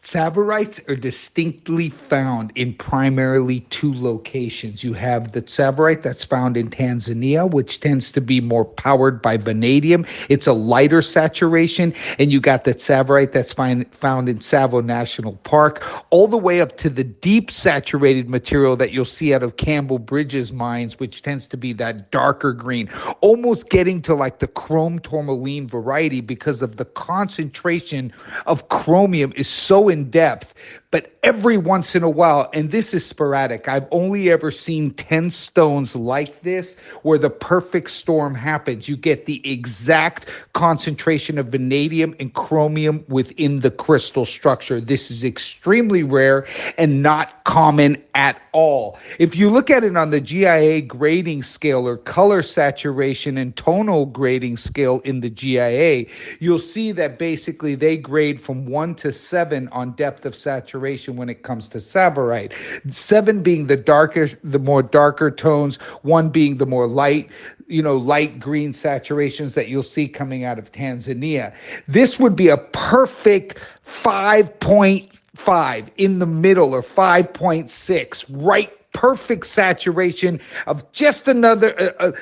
Tsavorites are distinctly found in primarily two locations. You have the tsavorite that's found in Tanzania, which tends to be more powered by vanadium. It's a lighter saturation. And you got the tsavorite that's found in Tsavo National Park, all the way up to the deep saturated material that you'll see out of Campbell Bridges mines, which tends to be that darker green, almost getting to like the chrome tourmaline variety because of the concentration of chromium is so in depth. But every once in a while, and this is sporadic, I've only ever seen 10 stones like this where the perfect storm happens. You get the exact concentration of vanadium and chromium within the crystal structure. This is extremely rare and not common at all. If you look at it on the GIA grading scale or color saturation and tonal grading scale in the GIA, you'll see that basically they grade from 1 to 7 on depth of saturation when it comes to tsavorite. 7 being the more darker tones, 1 being the more light green saturations that you'll see coming out of Tanzania. This would be a perfect 5.5 in the middle or 5.6, right? Perfect saturation of just another,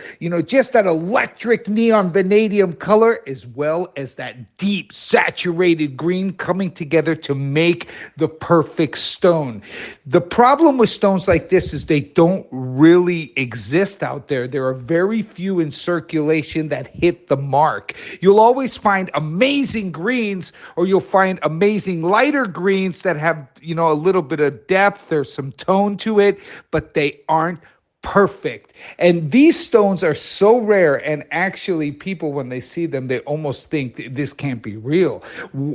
just that electric neon vanadium color, as well as that deep saturated green coming together to make the perfect stone. The problem with stones like this is they don't really exist out there. There are very few in circulation that hit the mark. You'll always find amazing greens, or you'll find amazing lighter greens that have, a little bit of depth or some tone to it, but they aren't perfect. And these stones are so rare, and actually people, when they see them, they almost think this can't be real.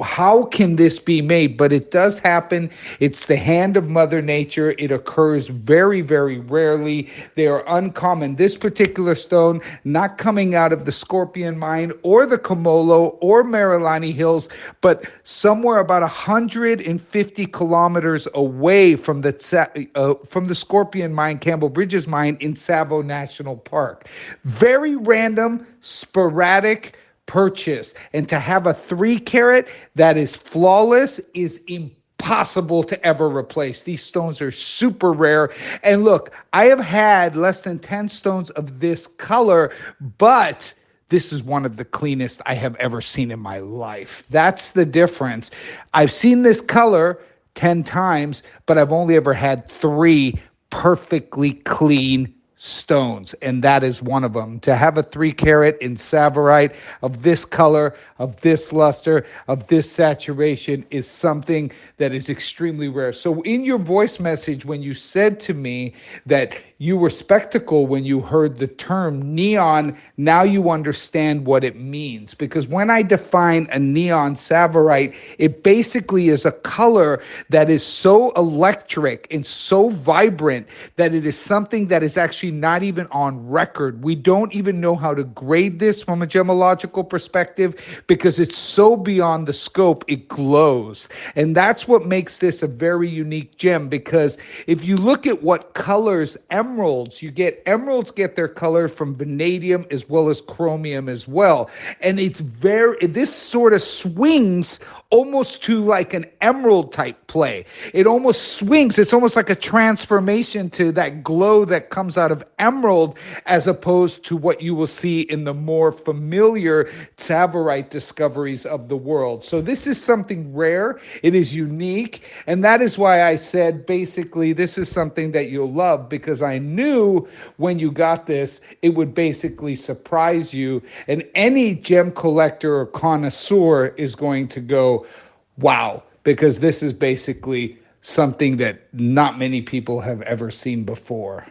How can this be made? But it does happen. It's the hand of Mother Nature. It occurs very, very rarely. They are uncommon. This particular stone, not coming out of the Scorpion Mine or the Komolo or Marilani Hills, but somewhere about 150 kilometers away from the Scorpion Mine, Campbell Bridges Mine, in Tsavo National Park. Very random, sporadic purchase. And to have a 3-carat that is flawless is impossible to ever replace. These stones are super rare. And look, I have had less than 10 stones of this color, but this is one of the cleanest I have ever seen in my life. That's the difference. I've seen this color 10 times, but I've only ever had 3 perfectly clean stones, and that is one of them. To have a 3-carat in tsavorite of this color, of this luster, of this saturation is something that is extremely rare. So in your voice message, when you said to me that you were skeptical when you heard the term neon, now you understand what it means. Because when I define a neon tsavorite, it basically is a color that is so electric and so vibrant that it is something that is actually not even on record. We don't even know how to grade this from a gemological perspective because it's so beyond the scope, it glows. And that's what makes this a very unique gem, because if you look at what colors emeralds get their color from vanadium as well as chromium as well. And this sort of swings almost to like an emerald type play. It almost swings. It's almost like a transformation to that glow that comes out of emerald, as opposed to what you will see in the more familiar tsavorite discoveries of the world. So this is something rare. It is unique. And that is why I said, basically, this is something that you'll love, because I knew when you got this, it would basically surprise you. And any gem collector or connoisseur is going to go, wow, because this is basically something that not many people have ever seen before.